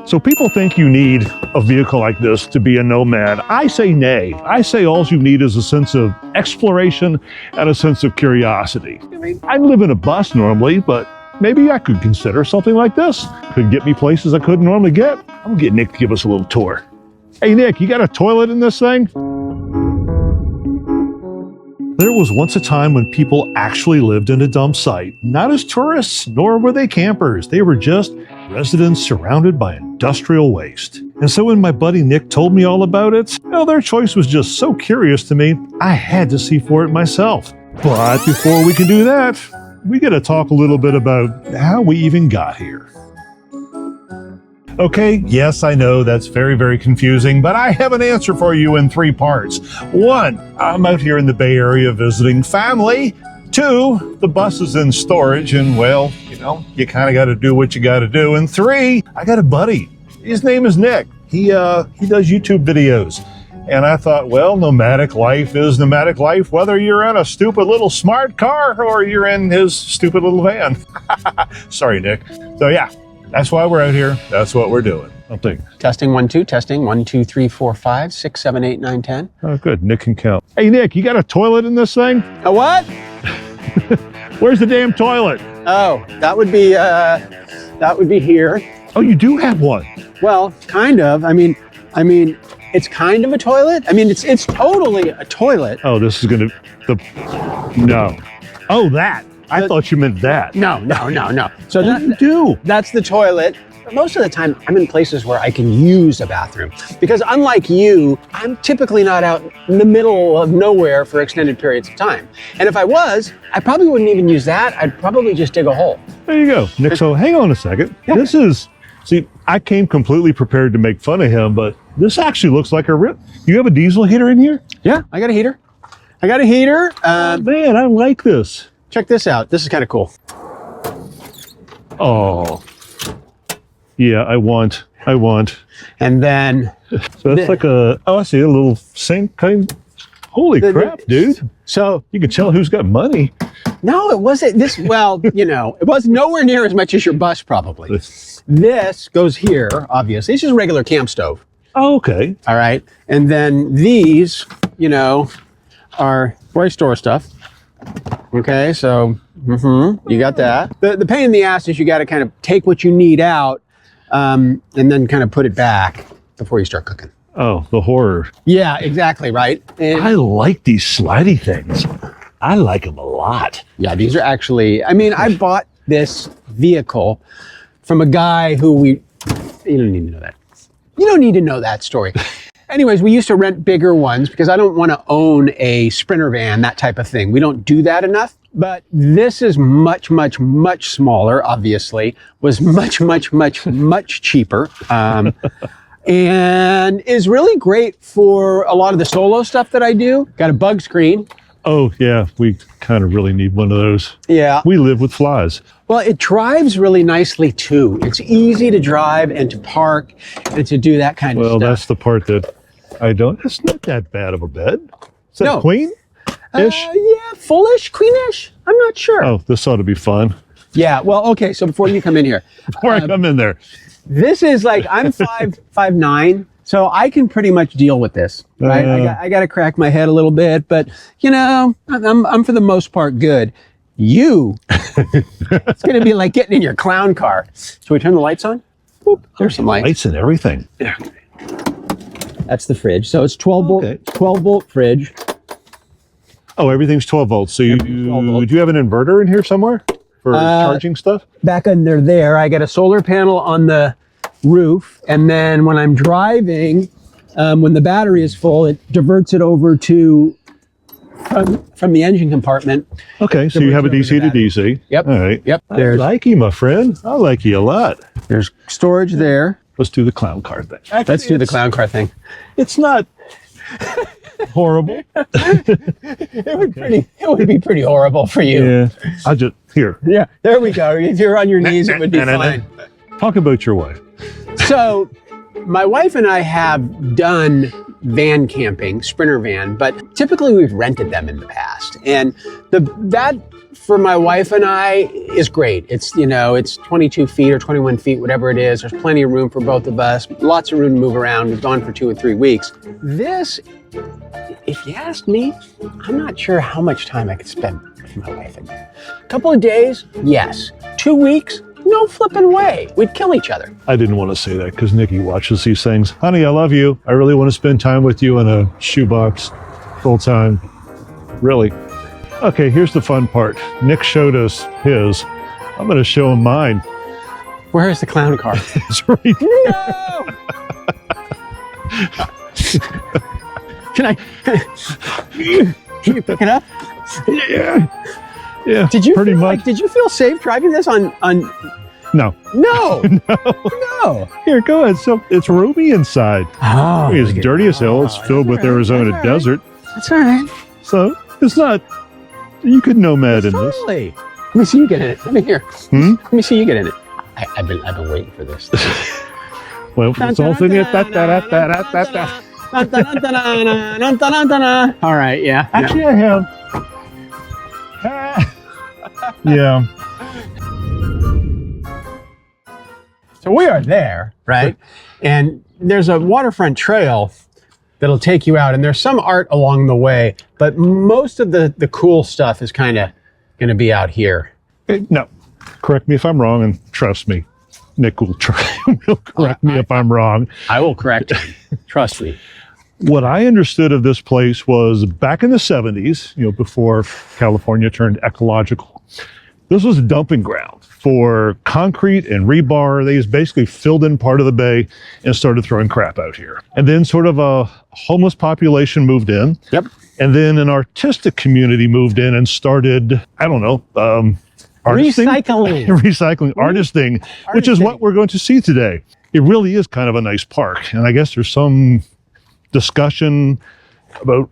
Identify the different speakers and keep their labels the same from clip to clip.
Speaker 1: So people think you need a vehicle like this to be a nomad. I say nay. I say all you need is a sense of exploration and a sense of curiosity. I mean, I live in a bus normally, but maybe I could consider something like this. Could get me places I couldn't normally get. I'm gonna get Nick to give us a little tour. Hey Nick, you got a toilet in this thing? There was once a time when people actually lived in a dump site, not as tourists, nor were they campers. They were just residents surrounded by industrial waste. And so when my buddy Nick told me all about it, well, their choice was just so curious to me, I had to see for it myself. But before we can do that, we got to talk a little bit about how we even got here. Okay, yes, I know that's very, very confusing, but I have an answer for you in 3 parts. 1, I'm out here in the Bay Area visiting family. 2, the bus is in storage and, well, you kind of got to do what you got to do. And 3, I got a buddy. His name is Nick. He does YouTube videos. And I thought, well, nomadic life is nomadic life, whether you're in a stupid little smart car or you're in his stupid little van. Sorry, Nick. So yeah. That's why we're out here. That's what we're doing. I'll think.
Speaker 2: Testing 1 2, testing 1 2 3 4 5 6 7 8 9 10.
Speaker 1: Oh, good. Nick can count. Hey, Nick, you got a toilet in this thing?
Speaker 2: A what?
Speaker 1: Where's the damn toilet?
Speaker 2: Oh, that would be here.
Speaker 1: Oh, you do have one.
Speaker 2: Well, kind of. I mean, it's kind of a toilet. I mean, it's totally a toilet.
Speaker 1: Oh, this is gonna no. Oh, that. I thought you meant that.
Speaker 2: No. So
Speaker 1: you do.
Speaker 2: That's the toilet. Most of the time, I'm in places where I can use a bathroom because unlike you, I'm typically not out in the middle of nowhere for extended periods of time. And if I was, I probably wouldn't even use that. I'd probably just dig a hole.
Speaker 1: There you go. Nick, so hang on a second.
Speaker 2: Yeah.
Speaker 1: See, I came completely prepared to make fun of him, but this actually looks like you have a diesel heater in here?
Speaker 2: Yeah, I got a heater.
Speaker 1: Man, I like this.
Speaker 2: Check this out. This is kind of cool.
Speaker 1: Oh, yeah, I want.
Speaker 2: And then.
Speaker 1: So that's like I see a little sink kind. Holy crap, dude.
Speaker 2: So.
Speaker 1: You can tell who's got money.
Speaker 2: No, it wasn't this. Well, it was nowhere near as much as your bus probably. This goes here, obviously. It's just a regular camp stove.
Speaker 1: Oh, okay.
Speaker 2: All right. And then these, are where I store stuff. Okay, so you got that. The pain in the ass is you got to kind of take what you need out and then kind of put it back before you start cooking.
Speaker 1: Oh, the horror.
Speaker 2: Yeah, exactly, right? And
Speaker 1: I like these slidey things. I like them a lot.
Speaker 2: Yeah, these are actually, I bought this vehicle from a guy who you don't need to know that. You don't need to know that story. Anyways, we used to rent bigger ones because I don't want to own a Sprinter van, that type of thing. We don't do that enough. But this is much, much, much smaller, obviously, was much, much, much, much cheaper. And is really great for a lot of the solo stuff that I do. Got a bug screen.
Speaker 1: Oh, yeah, we kind of really need one of those.
Speaker 2: Yeah.
Speaker 1: We live with flies.
Speaker 2: Well, it drives really nicely, too. It's easy to drive and to park and to do that kind of stuff.
Speaker 1: Well, that's the part that it's not that bad of a bed. Is that
Speaker 2: No.
Speaker 1: queen-ish?
Speaker 2: Yeah, fullish, queenish. I'm not sure.
Speaker 1: Oh, this ought to be fun.
Speaker 2: Yeah, well, okay, so before you come in here.
Speaker 1: Before I come in there.
Speaker 2: This is like, I'm 5'9", so I can pretty much deal with this, right? I got to crack my head a little bit, but, I'm for the most part good. It's going to be like getting in your clown car. Should we turn the lights on? Boop, there's some lights.
Speaker 1: Lights and everything.
Speaker 2: Yeah. That's the fridge. So it's 12 volt fridge.
Speaker 1: Oh, everything's 12 volts. So do you have an inverter in here somewhere for charging stuff?
Speaker 2: Back under there, I got a solar panel on the roof. And then when I'm driving, when the battery is full, it diverts it over to from the engine compartment.
Speaker 1: Okay, so you have a DC to DC.
Speaker 2: Yep.
Speaker 1: All right.
Speaker 2: Yep.
Speaker 1: I like you, my friend. I like you a lot.
Speaker 2: There's storage there.
Speaker 1: Let's do the clown car thing.
Speaker 2: Let's do the clown car thing.
Speaker 1: It's not horrible.
Speaker 2: It would be pretty horrible for you.
Speaker 1: Yeah.
Speaker 2: Yeah, there we go. If you're on your knees, it would be fine.
Speaker 1: Talk about your wife.
Speaker 2: So, my wife and I have done van camping, Sprinter van, but typically we've rented them in the past. And that for my wife and I is great. It's, it's 22 feet or 21 feet, whatever it is. There's plenty of room for both of us. Lots of room to move around. We've gone for 2 or 3 weeks. This, if you ask me, I'm not sure how much time I could spend with my wife in there. A couple of days, yes. 2 weeks, no flipping way. We'd kill each other.
Speaker 1: I didn't want to say that because Nikki watches these things. Honey, I love you. I really want to spend time with you in a shoebox full time. Really. Okay, here's the fun part. Nick showed us his. I'm going to show him mine.
Speaker 2: Where is the clown car?
Speaker 1: It's right
Speaker 2: No! Can you pick it up?
Speaker 1: Yeah,
Speaker 2: Did you
Speaker 1: pretty
Speaker 2: feel
Speaker 1: much.
Speaker 2: did you feel safe driving this on
Speaker 1: No.
Speaker 2: No.
Speaker 1: No.
Speaker 2: No.
Speaker 1: Here, go ahead. So it's roomy inside.
Speaker 2: Oh,
Speaker 1: It's dirty as hell. It's filled with Arizona desert.
Speaker 2: That's all right.
Speaker 1: So it's not, you could nomad in this.
Speaker 2: Totally. Let me see you get in it. Let me hear. Let me see you get in it. I've been waiting for this.
Speaker 1: Well, it's all in it.
Speaker 2: All right, yeah.
Speaker 1: Actually, I have. Yeah.
Speaker 2: So we are there, right? And there's a waterfront trail that'll take you out, and there's some art along the way, but most of the cool stuff is kind of going to be out here.
Speaker 1: No, correct me if I'm wrong, and trust me, Nick will correct me if I'm wrong.
Speaker 2: I will correct you. Trust me.
Speaker 1: What I understood of this place was back in the 70s, before California turned ecological, this was a dumping ground for concrete and rebar. They just basically filled in part of the bay and started throwing crap out here. And then sort of a homeless population moved in.
Speaker 2: Yep.
Speaker 1: And then an artistic community moved in and started, I don't know, artisting? Recycling, artisting, which is what we're going to see today. It really is kind of a nice park. And I guess there's some discussion about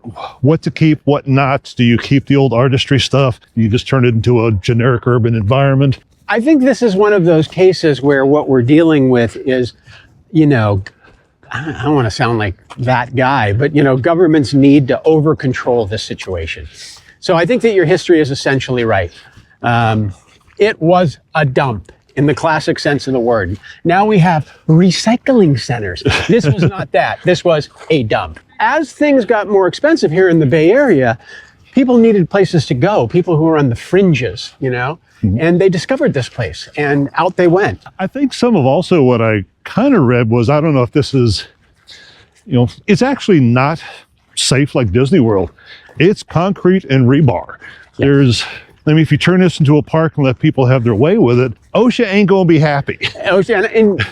Speaker 1: what to keep, what not. Do you keep the old artistry stuff? Do you just turn it into a generic urban environment?
Speaker 2: I think this is one of those cases where what we're dealing with is, I don't want to sound like that guy, but, governments need to over control this situation. So I think that your history is essentially right. It was a dump in the classic sense of the word. Now we have recycling centers. This was not that. This was a dump. As things got more expensive here in the Bay Area, people needed places to go, people who were on the fringes, and they discovered this place and out they went.
Speaker 1: I think some of also what I kind of read was, I don't know if this is, it's actually not safe like Disney World. It's concrete and rebar.
Speaker 2: Yes.
Speaker 1: If you turn this into a park and let people have their way with it, OSHA ain't gonna be happy.
Speaker 2: OSHA,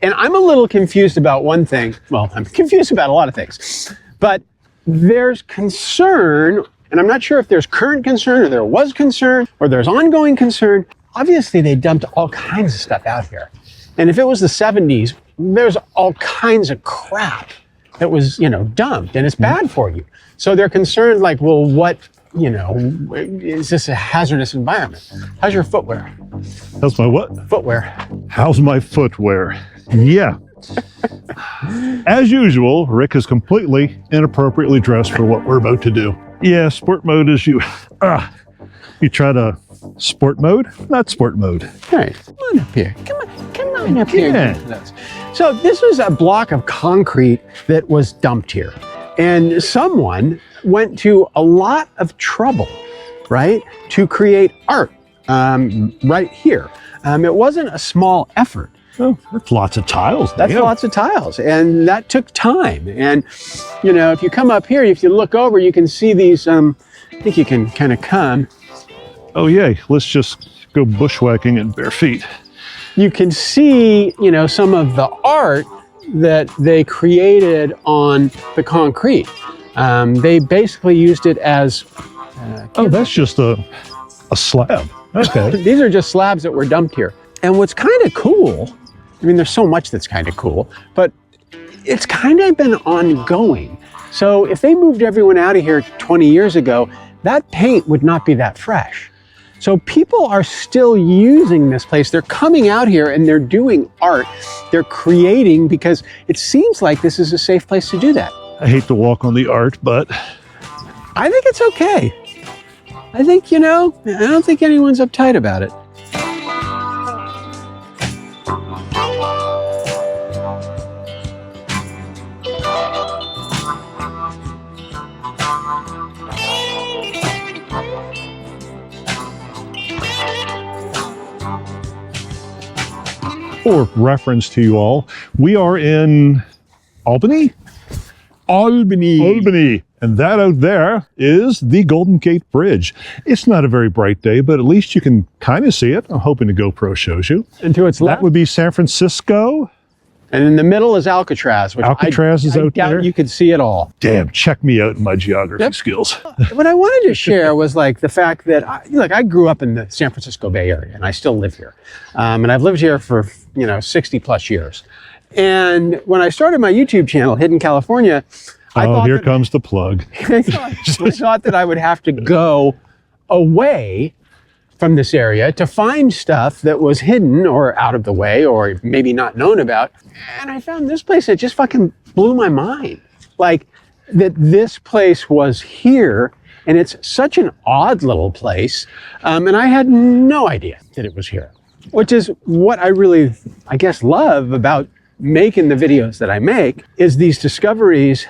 Speaker 2: and I'm a little confused about one thing. Well, I'm confused about a lot of things, but there's concern, and I'm not sure if there's current concern or there was concern or there's ongoing concern. Obviously, they dumped all kinds of stuff out here. And if it was the 70s, there's all kinds of crap that was, dumped, and it's bad for you. So they're concerned like, well, what, is this a hazardous environment? How's your footwear?
Speaker 1: How's my what?
Speaker 2: Footwear.
Speaker 1: How's my footwear? Yeah. As usual, Rick is completely inappropriately dressed for what we're about to do. Yeah, sport mode is you try to sport mode, not sport mode.
Speaker 2: All right, come on up here. Come on up here.
Speaker 1: Yeah.
Speaker 2: So this was a block of concrete that was dumped here. And someone went to a lot of trouble, right, to create art right here. It wasn't a small effort.
Speaker 1: Oh, that's lots of tiles.
Speaker 2: That's lots of tiles, and that took time. And, if you come up here, if you look over, you can see these, I think you can kind of come.
Speaker 1: Oh, yay. Let's just go bushwhacking in bare feet.
Speaker 2: You can see, some of the art that they created on the concrete. They basically used it as...
Speaker 1: that's just a slab. Okay.
Speaker 2: These are just slabs that were dumped here. And what's kind of cool, there's so much that's kind of cool, but it's kind of been ongoing. So if they moved everyone out of here 20 years ago, that paint would not be that fresh. So people are still using this place. They're coming out here and they're doing art. They're creating because it seems like this is a safe place to do that.
Speaker 1: I hate to walk on the art, but...
Speaker 2: I think it's okay. I think, I don't think anyone's uptight about it.
Speaker 1: For reference to you all, we are in Albany? Albany. And that out there is the Golden Gate Bridge. It's not a very bright day, but at least you can kind of see it. I'm hoping the GoPro shows you.
Speaker 2: And to its left?
Speaker 1: That would be San Francisco.
Speaker 2: And in the middle is Alcatraz, which
Speaker 1: Alcatraz is out
Speaker 2: doubt
Speaker 1: there.
Speaker 2: You could see it all.
Speaker 1: Damn, check me out in my geography skills.
Speaker 2: What I wanted to share was like the fact that I grew up in the San Francisco Bay Area, and I still live here. And I've lived here for 60 plus years. And when I started my YouTube channel, Hidden California,
Speaker 1: Here comes the plug.
Speaker 2: I thought that I would have to go away from this area to find stuff that was hidden or out of the way or maybe not known about. And I found this place that just fucking blew my mind. Like that this place was here, and it's such an odd little place. And I had no idea that it was here, which is what I really, I guess, love about making the videos that I make, is these discoveries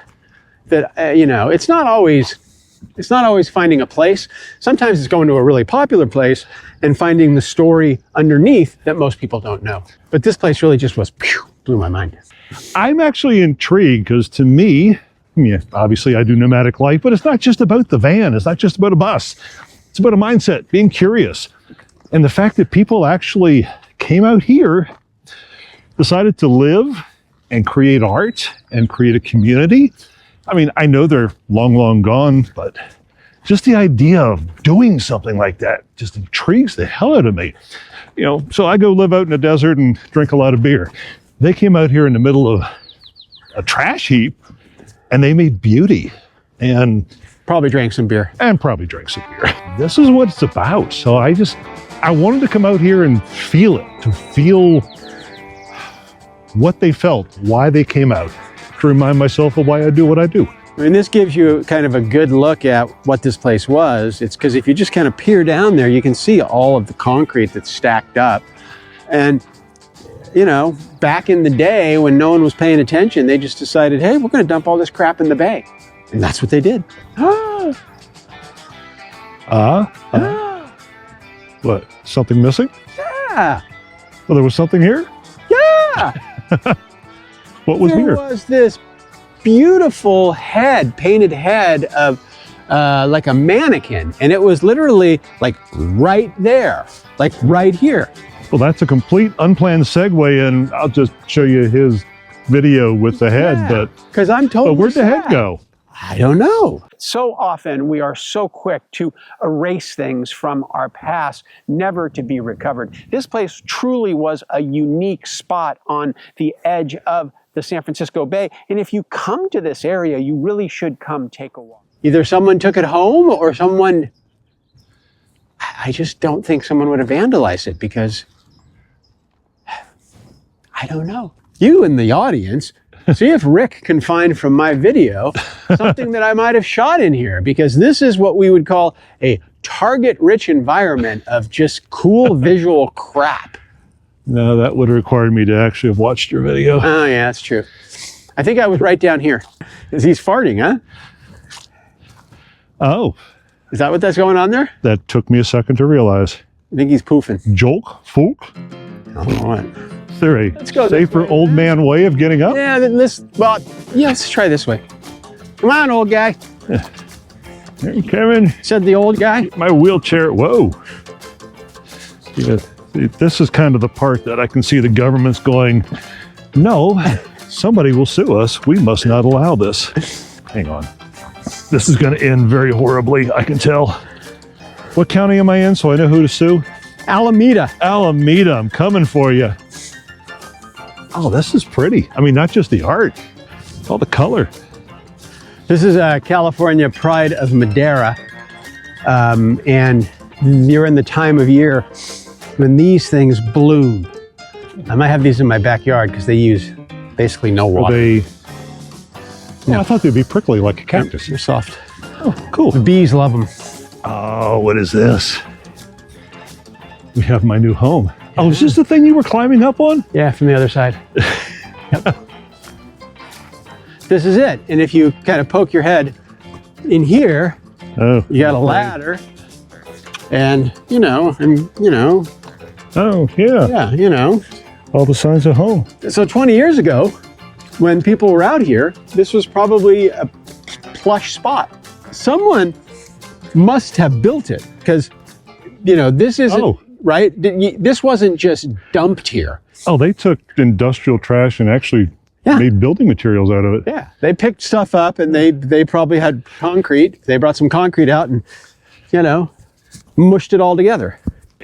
Speaker 2: that, it's not always finding a place. Sometimes it's going to a really popular place and finding the story underneath that most people don't know. But this place really just blew my mind.
Speaker 1: I'm actually intrigued because to me, obviously I do nomadic life, but it's not just about the van. It's not just about a bus. It's about a mindset, being curious. And the fact that people actually came out here, decided to live and create art and create a community. I mean, I know they're long, long gone, but just the idea of doing something like that just intrigues the hell out of me. So I go live out in the desert and drink a lot of beer. They came out here in the middle of a trash heap and they made beauty and
Speaker 2: probably drank some beer.
Speaker 1: This is what it's about. So I wanted to come out here and feel it, to feel what they felt, why they came out, to remind myself of why I do what I do.
Speaker 2: I mean, this gives you kind of a good look at what this place was. It's because if you just kind of peer down there, you can see all of the concrete that's stacked up. And, back in the day when no one was paying attention, they just decided, hey, we're going to dump all this crap in the bay. And that's what they did.
Speaker 1: What, something missing?
Speaker 2: Yeah.
Speaker 1: Well, there was something here?
Speaker 2: Yeah.
Speaker 1: What was here?
Speaker 2: There was this beautiful painted head of like a mannequin. And it was literally like right there, like right here.
Speaker 1: Well, that's a complete unplanned segue, and I'll just show you his video with the head. But
Speaker 2: because I'm totally.
Speaker 1: But where'd the head go?
Speaker 2: I don't know. So often we are so quick to erase things from our past, never to be recovered. This place truly was a unique spot on the edge of the San Francisco Bay. And if you come to this area, you really should come take a walk. Either someone took it home or I just don't think someone would have vandalized it because I don't know. You in the audience, see if Rick can find from my video something that I might have shot in here, because this is what we would call a target-rich environment of just cool visual crap.
Speaker 1: No, that would have required me to actually have watched your video.
Speaker 2: Oh, yeah, that's true. I think I was right down here. He's farting, huh?
Speaker 1: Oh.
Speaker 2: Is that what that's going on there?
Speaker 1: That took me a second to realize.
Speaker 2: I think he's poofing.
Speaker 1: Joke? Folk?
Speaker 2: I don't know what.
Speaker 1: Is there a safer old man way of getting up?
Speaker 2: Yeah, let's try this way. Come on, old guy.
Speaker 1: There you come in.
Speaker 2: Said the old guy.
Speaker 1: My wheelchair. Whoa. Yeah, this is kind of the part that I can see the government's going, no, somebody will sue us. We must not allow this. Hang on. This is going to end very horribly, I can tell. What county am I in so I know who to sue?
Speaker 2: Alameda.
Speaker 1: Alameda, I'm coming for you. Oh, this is pretty. I mean, not just the art, all the color.
Speaker 2: This is California Pride of Madera. And you're in the time of year when these things bloom. I might have these in my backyard because they use basically no water.
Speaker 1: I thought they'd be prickly like a cactus.
Speaker 2: They're soft.
Speaker 1: Oh, cool.
Speaker 2: The bees love them.
Speaker 1: Oh, what is this? We have my new home. Oh, is this the thing you were climbing up on?
Speaker 2: Yeah, from the other side. Yep. This is it. And if you kind of poke your head in here, you got a ladder. And,
Speaker 1: Oh, yeah.
Speaker 2: Yeah,
Speaker 1: All the signs of home.
Speaker 2: So 20 years ago, when people were out here, this was probably a plush spot. Someone must have built it because, this isn't, right? This wasn't just dumped here.
Speaker 1: Oh, they took industrial trash and actually made building materials out of it.
Speaker 2: Yeah, they picked stuff up and they probably had concrete. They brought some concrete out and, mushed it all together.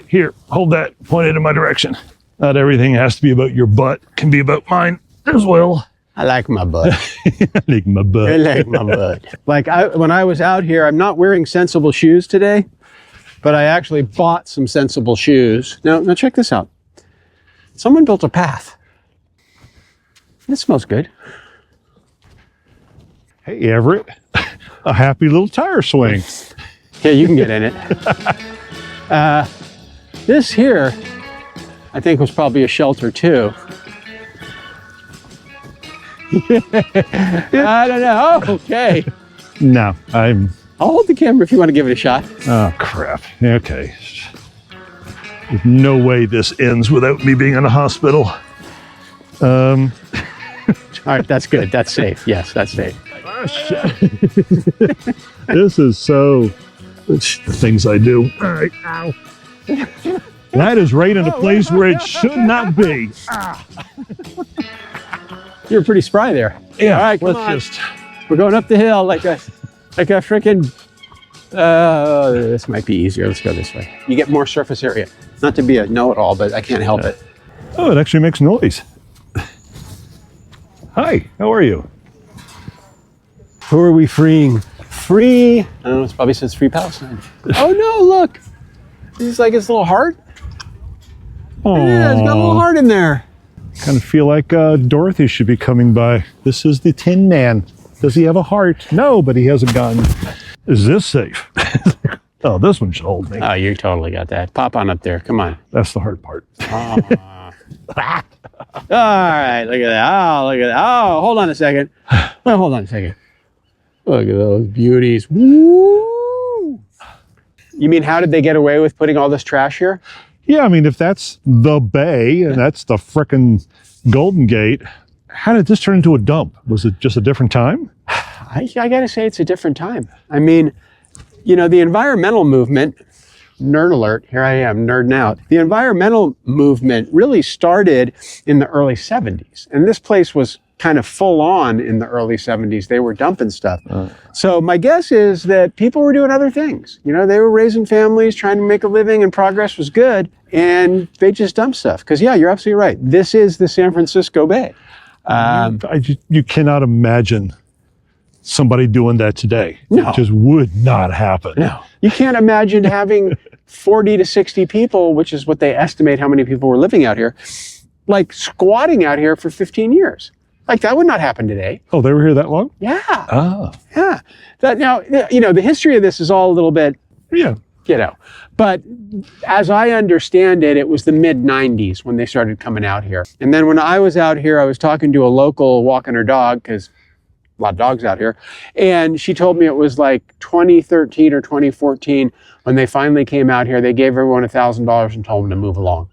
Speaker 1: Here, hold that, point it in my direction. Not everything has to be about your butt. It can be about mine as well.
Speaker 2: I like my butt.
Speaker 1: I like my butt.
Speaker 2: I like my butt. When I was out here, I'm not wearing sensible shoes today, but I actually bought some sensible shoes. Now check this out. Someone built a path. It smells good.
Speaker 1: Hey, Everett, a happy little tire swing.
Speaker 2: Yeah, you can get in it. This here, I think, was probably a shelter too. I don't know. Oh, okay.
Speaker 1: No,
Speaker 2: I'll hold the camera if you want to give it a shot.
Speaker 1: Oh, crap. Okay. There's no way this ends without me being in a hospital.
Speaker 2: All right, that's good. That's safe. Yes, that's safe.
Speaker 1: This is so... It's the things I do. All right, ow. That is right in a place where it should not be.
Speaker 2: You were pretty spry there.
Speaker 1: Yeah,
Speaker 2: all right, come on. We're going up the hill like a freaking... this might be easier. Let's go this way. You get more surface area. Not to be a know-it-all, but I can't help it.
Speaker 1: Oh, it actually makes noise. Hi, how are you?
Speaker 2: Who are we freeing? Free, I don't know, it probably says Free Palestine. Oh no, look. It's like his little heart.
Speaker 1: Oh,
Speaker 2: yeah, it's got a little heart in there.
Speaker 1: Kind of feel like Dorothy should be coming by. This is the Tin Man. Does he have a heart? No, but he has a gun. Is this safe? Oh, this one should hold me.
Speaker 2: Oh, you totally got that. Pop on up there, come on.
Speaker 1: That's the hard part.
Speaker 2: All right, look at that. Oh, look at that. Oh, hold on a second. Well, hold on a second. Look at those beauties. Woo! You mean, how did they get away with putting all this trash here?
Speaker 1: Yeah, I mean, if that's the bay and that's the frickin' Golden Gate, how did this turn into a dump? Was it just a different time?
Speaker 2: I gotta say it's a different time. I mean, the environmental movement, nerd alert, here I am, nerding out. The environmental movement really started in the early 70s. And this place was kind of full on in the early 70s. They were dumping stuff. So my guess is that people were doing other things. They were raising families, trying to make a living, and progress was good. And they just dumped stuff. Because yeah, you're absolutely right. This is the San Francisco Bay.
Speaker 1: You cannot imagine somebody doing that today.
Speaker 2: No.
Speaker 1: It just would not happen.
Speaker 2: No. You can't imagine having 40 to 60 people, which is what they estimate how many people were living out here, like squatting out here for 15 years. Like that would not happen today.
Speaker 1: Oh, they were here that long?
Speaker 2: Yeah.
Speaker 1: Oh.
Speaker 2: Yeah. Now, the history of this is all a little bit, but as I understand it, it was the mid 90s when they started coming out here. And then when I was out here, I was talking to a local walking her dog, because a lot of dogs out here. And she told me it was like 2013 or 2014 when they finally came out here. They gave everyone $1,000 and told them to move along.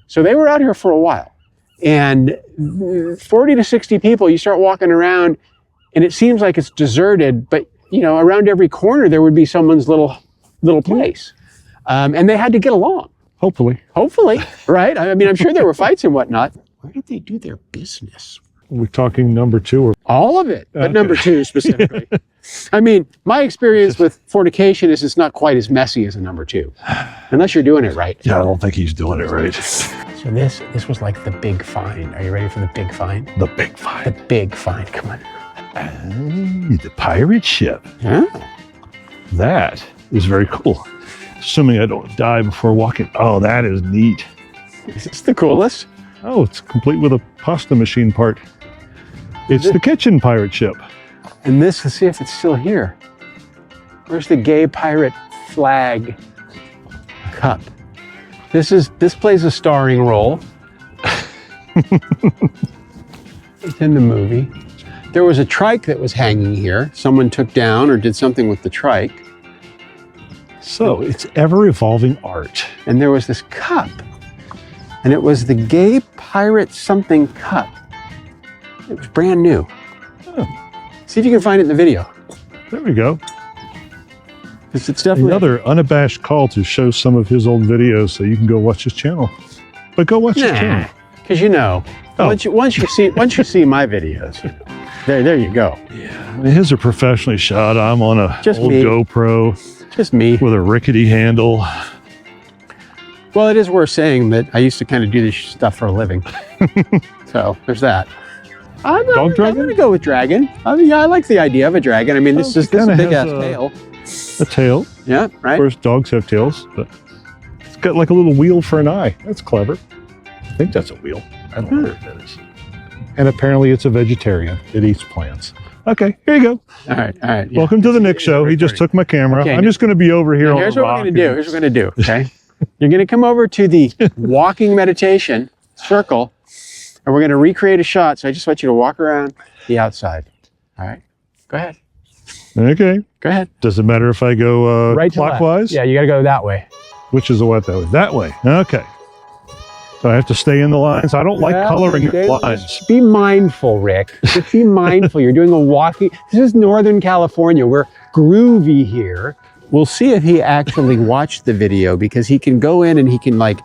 Speaker 2: So they were out here for a while. And 40 to 60 people, you start walking around and it seems like it's deserted, but around every corner there would be someone's little place. And they had to get along.
Speaker 1: Hopefully,
Speaker 2: right? I mean, I'm sure there were fights and whatnot. Where did they do their business?
Speaker 1: We're talking number 2 or
Speaker 2: all of it, but
Speaker 1: okay.
Speaker 2: Number 2 specifically. I mean, my experience with fornication is it's not quite as messy as a number 2, unless you're doing it right.
Speaker 1: Yeah, I don't think he's doing it right.
Speaker 2: So this was like the big find. Are you ready for the big find?
Speaker 1: The big find.
Speaker 2: The big find. Come on.
Speaker 1: The pirate ship.
Speaker 2: Huh?
Speaker 1: That is very cool. Assuming I don't die before walking. Oh, that is neat.
Speaker 2: Is this the coolest?
Speaker 1: Oh, it's complete with a pasta machine part. It's the kitchen pirate ship.
Speaker 2: And let's see if it's still here. Where's the gay pirate flag cup. This plays a starring role. It's in the movie. There was a trike that was hanging here. Someone took down or did something with the trike.
Speaker 1: So it's ever-evolving art.
Speaker 2: And there was this cup. And it was the Gay Pirate something cup. It was brand new.
Speaker 1: Oh.
Speaker 2: See if you can find it in the video.
Speaker 1: There we go.
Speaker 2: It's definitely
Speaker 1: another unabashed call to show some of his old videos so you can go watch his channel. But go watch his channel.
Speaker 2: Because you know,
Speaker 1: Oh.
Speaker 2: once you see my videos, there you go.
Speaker 1: Yeah, his are professionally shot. I'm on a
Speaker 2: Just
Speaker 1: old
Speaker 2: me.
Speaker 1: GoPro
Speaker 2: Just me.
Speaker 1: with a rickety handle.
Speaker 2: Well, it is worth saying that I used to kind of do this stuff for a living. So there's that. I'm
Speaker 1: dragon?
Speaker 2: going to go with dragon. Yeah, I like the idea of a dragon. I mean, this is a
Speaker 1: kinda
Speaker 2: big
Speaker 1: has
Speaker 2: ass tail.
Speaker 1: A tail.
Speaker 2: Yeah,
Speaker 1: Of
Speaker 2: right.
Speaker 1: course, dogs have tails, but it's got like a little wheel for an eye. That's clever. I think that's a wheel. I don't know what that is. And apparently it's a vegetarian. It eats plants. Okay, here you go.
Speaker 2: All right. Yeah.
Speaker 1: Welcome to the Nick Show. He just took my camera.
Speaker 2: Okay,
Speaker 1: I'm just going to be over here
Speaker 2: Now,
Speaker 1: on
Speaker 2: here's
Speaker 1: the
Speaker 2: what we're
Speaker 1: rock.
Speaker 2: going to do. Here's what we're going to do. Okay. You're going to come over to the walking meditation circle, and we're going to recreate a shot. So I just want you to walk around the outside. All right. Go ahead.
Speaker 1: Okay.
Speaker 2: Go ahead.
Speaker 1: Does it matter if I go
Speaker 2: Right to left.
Speaker 1: clockwise?
Speaker 2: Yeah, you got to go that way.
Speaker 1: Which is the what that way? That way. Okay. So I have to stay in the lines. I don't like coloring lines.
Speaker 2: Just be mindful, Rick. Just be mindful. You're doing a walking. This is Northern California. We're groovy here. We'll see if he actually watched the video, because he can go in and he can like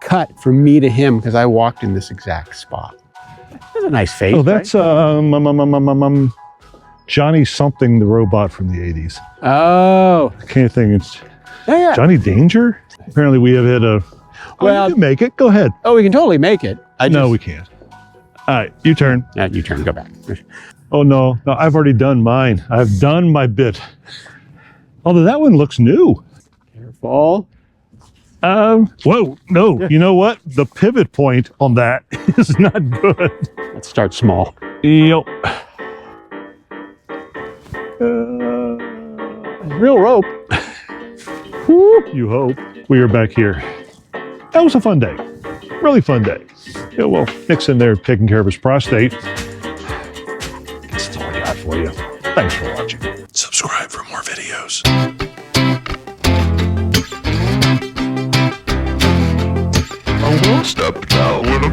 Speaker 2: cut from me to him, because I walked in this exact spot. That's a nice face.
Speaker 1: Oh, that's Johnny something, the robot from the 80s.
Speaker 2: Oh.
Speaker 1: I can't think. It's
Speaker 2: Yeah.
Speaker 1: Johnny Danger? Apparently we have hit a...
Speaker 2: Well-
Speaker 1: you can make it. Go ahead.
Speaker 2: Oh, we can totally make it.
Speaker 1: No, we can't. All right, you turn.
Speaker 2: You turn. Go back.
Speaker 1: Oh, no, I've already done mine. I've done my bit. Although that one looks new.
Speaker 2: Careful.
Speaker 1: Whoa, no. You know what? The pivot point on that is not good.
Speaker 2: Let's start small.
Speaker 1: Yep.
Speaker 2: Real rope.
Speaker 1: You hope. We are back here. That was a fun day. Really fun day. Yeah, well, Nick's in there taking care of his prostate. That's all I got for you. Thanks for watching. Subscribe for more videos.
Speaker 3: I will step down with a